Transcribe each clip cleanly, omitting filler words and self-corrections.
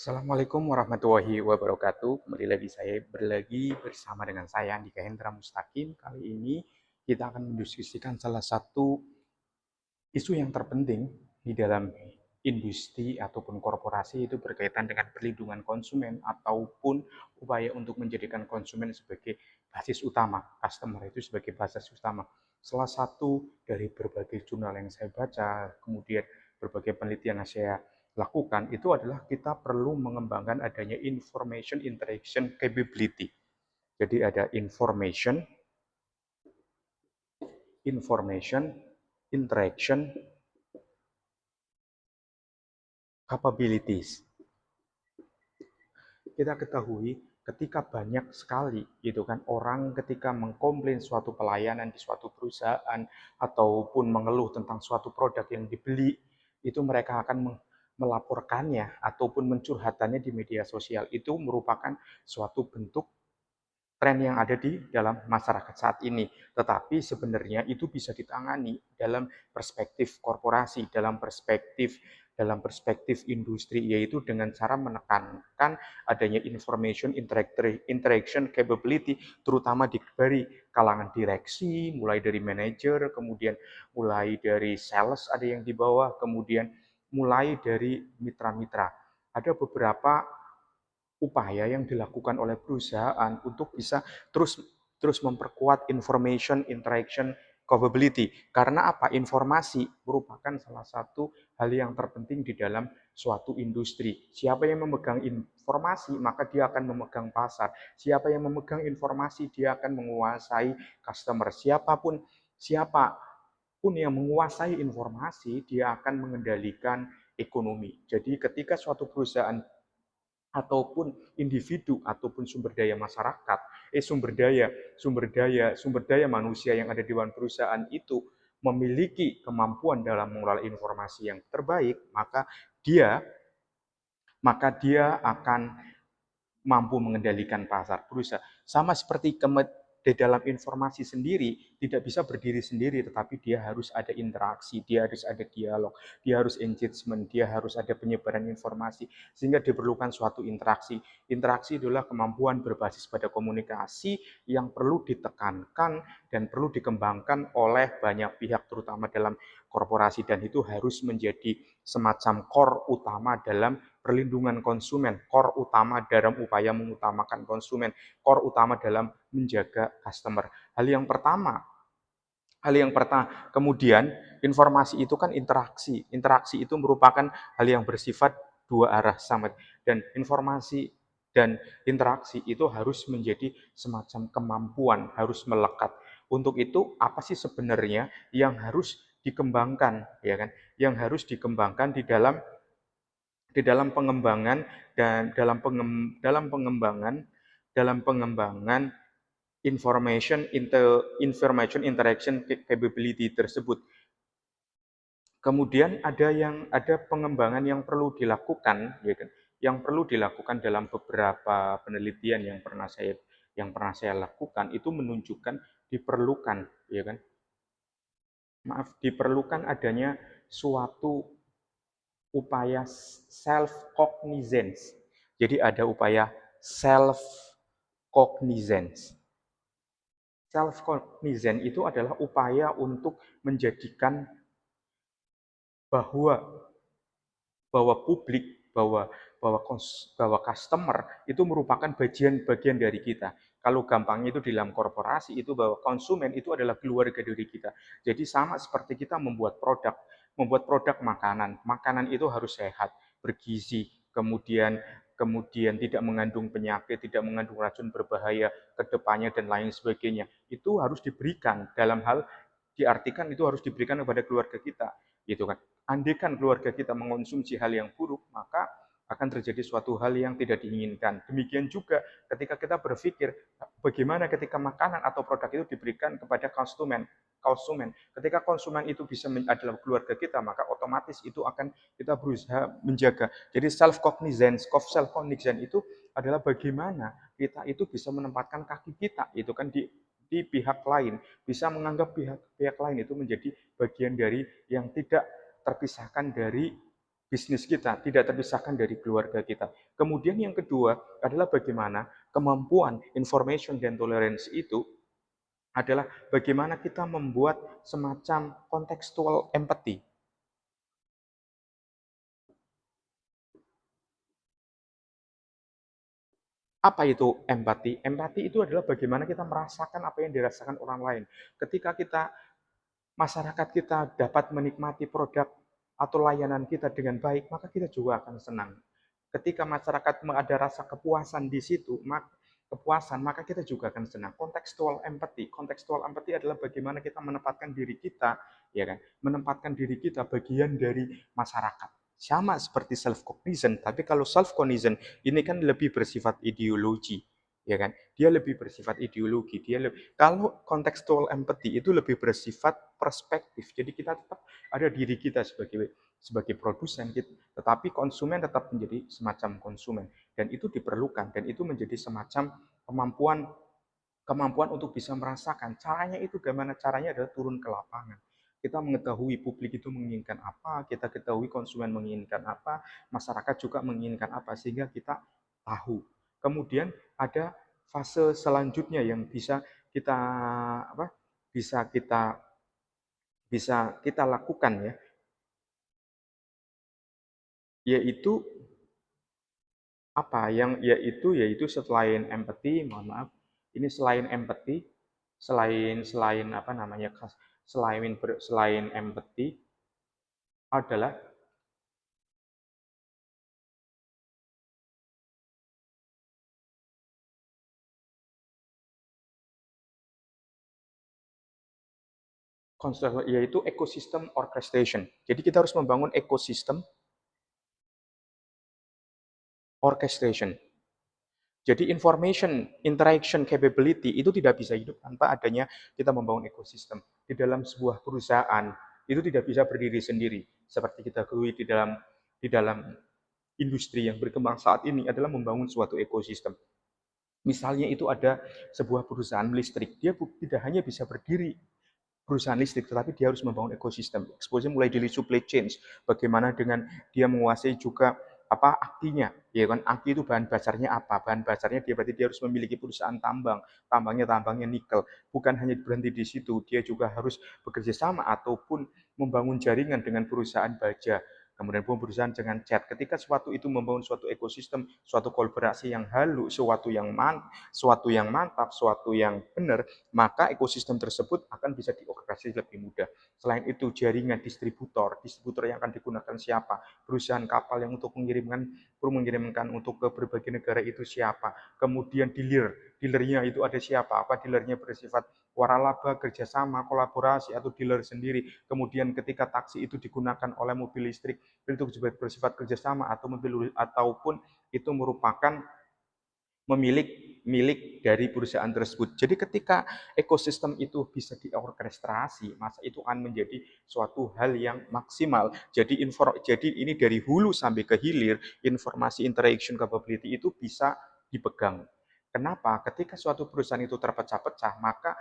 Assalamualaikum warahmatullahi wabarakatuh. Kembali lagi bersama dengan saya Andika Hendra Mustaqim. Kali ini kita akan mendiskusikan salah satu isu yang terpenting di dalam industri ataupun korporasi, itu berkaitan dengan perlindungan konsumen ataupun upaya untuk menjadikan konsumen sebagai basis utama, customer itu sebagai basis utama. Salah satu dari berbagai jurnal yang saya baca, kemudian berbagai penelitian yang saya lakukan, itu adalah kita perlu mengembangkan adanya information interaction capability. Jadi ada information interaction capabilities. Kita ketahui ketika banyak sekali gitu kan orang ketika mengkomplain suatu pelayanan di suatu perusahaan ataupun mengeluh tentang suatu produk yang dibeli, itu mereka akan melaporkannya ataupun mencurhatannya di media sosial. Itu merupakan suatu bentuk tren yang ada di dalam masyarakat saat ini. Tetapi sebenarnya itu bisa ditangani dalam perspektif korporasi, dalam perspektif industri, yaitu dengan cara menekankan adanya information interaction capability, terutama dari kalangan direksi, mulai dari manajer, kemudian mulai dari sales ada yang di bawah, kemudian mulai dari mitra-mitra. Ada beberapa upaya yang dilakukan oleh perusahaan untuk bisa terus terus memperkuat information interaction capability. Karena apa? Informasi merupakan salah satu hal yang terpenting di dalam suatu industri. Siapa yang memegang informasi, maka dia akan memegang pasar. Siapa yang memegang informasi, dia akan menguasai customer. Siapapun yang menguasai informasi, dia akan mengendalikan ekonomi. Jadi ketika suatu perusahaan ataupun individu ataupun sumber daya masyarakat, sumber daya manusia yang ada di dalam perusahaan itu memiliki kemampuan dalam mengelola informasi yang terbaik, dia maka dia akan mampu mengendalikan pasar perusahaan. Sama seperti di dalam informasi sendiri, tidak bisa berdiri sendiri, tetapi dia harus ada interaksi, dia harus ada dialog, dia harus engagement, dia harus ada penyebaran informasi, sehingga diperlukan suatu interaksi. Interaksi adalah kemampuan berbasis pada komunikasi yang perlu ditekankan dan perlu dikembangkan oleh banyak pihak, terutama dalam korporasi, dan itu harus menjadi semacam core utama dalam perlindungan konsumen, core utama dalam upaya mengutamakan konsumen, core utama dalam menjaga customer. Kemudian informasi itu kan interaksi. Interaksi itu merupakan hal yang bersifat dua arah sama, dan informasi dan interaksi itu harus menjadi semacam kemampuan, harus melekat. Untuk itu apa sih sebenarnya yang harus dikembangkan, ya kan? Yang harus dikembangkan di dalam pengembangan dan dalam pengembangan information interaction capability tersebut. Kemudian ada pengembangan yang perlu dilakukan, ya kan? Yang perlu dilakukan dalam beberapa penelitian yang pernah saya lakukan, itu menunjukkan ya kan? Diperlukan adanya suatu upaya self cognizance. Jadi ada upaya self cognizance. Self cognizance itu adalah upaya untuk menjadikan bahwa bahwa publik, bahwa customer itu merupakan bagian dari kita. Kalau gampangnya itu di dalam korporasi itu bahwa konsumen itu adalah keluarga dari kita. Jadi sama seperti kita membuat produk makanan. Makanan itu harus sehat, bergizi, kemudian tidak mengandung penyakit, tidak mengandung racun berbahaya ke depannya dan lain sebagainya. Itu harus diberikan diartikan itu harus diberikan kepada keluarga kita, gitu kan. Andaikan keluarga kita mengonsumsi hal yang buruk, maka akan terjadi suatu hal yang tidak diinginkan. Demikian juga ketika kita berpikir bagaimana ketika makanan atau produk itu diberikan kepada konsumen. Ketika konsumen itu adalah keluarga kita, maka otomatis itu akan kita berusaha menjaga. Jadi self cognizance itu adalah bagaimana kita itu bisa menempatkan kaki kita itu kan di pihak lain, bisa menganggap pihak lain itu menjadi bagian dari yang tidak terpisahkan dari bisnis kita tidak terpisahkan dari keluarga kita. Kemudian yang kedua adalah bagaimana kemampuan information dan tolerance itu adalah bagaimana kita membuat semacam contextual empathy. Apa itu empati? Empati itu adalah bagaimana kita merasakan apa yang dirasakan orang lain. Ketika masyarakat kita dapat menikmati produk atau layanan kita dengan baik, maka kita juga akan senang. Ketika masyarakat ada rasa kepuasan di situ, maka kita juga akan senang. Kontekstual empati adalah bagaimana kita menempatkan diri kita, ya kan? Menempatkan diri kita bagian dari masyarakat. Sama seperti self cognizant, tapi kalau self cognizant ini kan lebih bersifat ideologi, ya kan? Dia lebih bersifat ideologi. Kalau kontekstual empathy itu lebih bersifat perspektif. Jadi kita tetap ada diri kita sebagai produsen, tetapi konsumen tetap menjadi semacam konsumen. Dan itu diperlukan, dan itu menjadi semacam kemampuan kemampuan untuk bisa merasakan. Caranya itu bagaimana? Caranya adalah turun ke lapangan. Kita mengetahui publik itu menginginkan apa, kita ketahui konsumen menginginkan apa, masyarakat juga menginginkan apa, sehingga kita tahu. Kemudian ada fase selanjutnya yang bisa kita apa? Bisa kita bisa kita lakukan, ya, yaitu apa yang yaitu selain empati, mohon maaf, ini selain empati, selain apa namanya, selain empati adalah konsep, yaitu ecosystem orchestration. Jadi kita harus membangun ekosistem orchestration. Jadi information interaction capability itu tidak bisa hidup tanpa adanya kita membangun ekosistem. Di dalam sebuah perusahaan itu tidak bisa berdiri sendiri. Seperti kita ketahui di dalam industri yang berkembang saat ini adalah membangun suatu ekosistem. Misalnya itu ada sebuah perusahaan listrik, dia tidak hanya bisa berdiri perusahaan listrik, tetapi dia harus membangun ekosistem. Eksposnya mulai dari supply chain, bagaimana dengan dia menguasai juga apa akinya, ya kan? Aki itu bahan dasarnya apa? Bahan dasarnya dia harus memiliki perusahaan tambangnya nikel. Bukan hanya berhenti di situ, dia juga harus bekerja sama ataupun membangun jaringan dengan perusahaan baja. Kemudian perusahaan dengan cat. Ketika suatu itu membangun suatu ekosistem, suatu kolaborasi yang halus, suatu yang mantap, suatu yang benar, maka ekosistem tersebut akan bisa diorkestrasi lebih mudah. Selain itu, jaringan distributor yang akan digunakan siapa, perusahaan kapal yang untuk mengirimkan untuk ke berbagai negara itu siapa, kemudian dealernya itu ada siapa, apa dealernya bersifat waralaba, kerjasama, kolaborasi, atau dealer sendiri. Kemudian ketika taksi itu digunakan oleh mobil listrik, itu juga bersifat kerjasama atau ataupun itu merupakan milik dari perusahaan tersebut. Jadi ketika ekosistem itu bisa diorkestrasi, maka itu akan menjadi suatu hal yang maksimal. Jadi ini dari hulu sampai ke hilir, informasi interaction capability itu bisa dipegang. Kenapa? Ketika suatu perusahaan itu terpecah-pecah, maka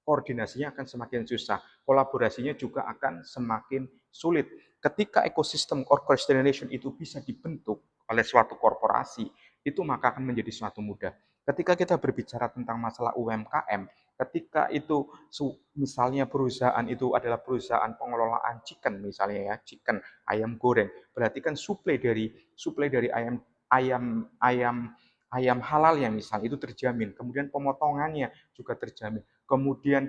koordinasinya akan semakin susah, kolaborasinya juga akan semakin sulit. Ketika ekosistem orchestration itu bisa dibentuk oleh suatu korporasi, itu maka akan menjadi suatu mudah. Ketika kita berbicara tentang masalah UMKM, ketika itu misalnya perusahaan itu adalah perusahaan pengelolaan chicken, misalnya ya, chicken, ayam goreng, berarti kan suplai dari ayam ayam ayam halal yang misalnya itu terjamin, kemudian pemotongannya juga terjamin. Kemudian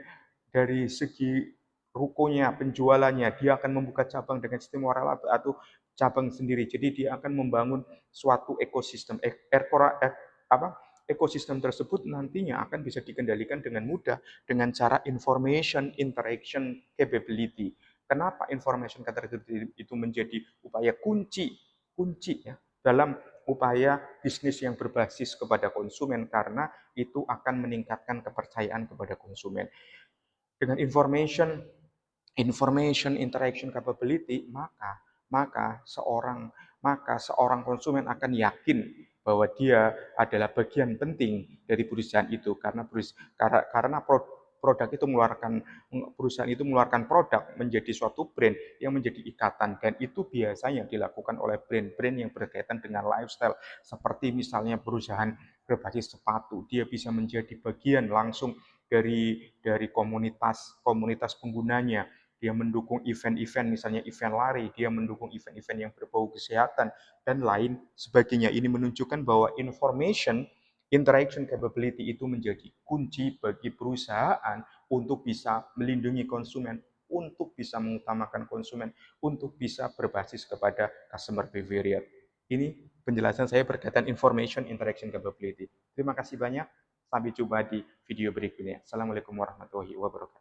dari segi rukonya, penjualannya, dia akan membuka cabang dengan sistem waralaba atau cabang sendiri. Jadi dia akan membangun suatu ekosistem. Ekosistem tersebut nantinya akan bisa dikendalikan dengan mudah dengan cara information interaction capability. Kenapa information capability itu menjadi upaya kunci ya dalam upaya bisnis yang berbasis kepada konsumen, karena itu akan meningkatkan kepercayaan kepada konsumen. Dengan information interaction capability, maka seorang konsumen akan yakin bahwa dia adalah bagian penting dari perusahaan itu, karena produk itu perusahaan itu mengeluarkan produk menjadi suatu brand yang menjadi ikatan, dan itu biasanya dilakukan oleh brand-brand yang berkaitan dengan lifestyle, seperti misalnya perusahaan berbasis sepatu, dia bisa menjadi bagian langsung dari komunitas komunitas penggunanya. Dia mendukung event-event, misalnya event lari, dia mendukung event-event yang berbau kesehatan, dan lain sebagainya. Ini menunjukkan bahwa information interaction capability itu menjadi kunci bagi perusahaan untuk bisa melindungi konsumen, untuk bisa mengutamakan konsumen, untuk bisa berbasis kepada customer behavior. Ini penjelasan saya berkaitan information interaction capability. Terima kasih banyak. Sampai jumpa di video berikutnya. Assalamualaikum warahmatullahi wabarakatuh.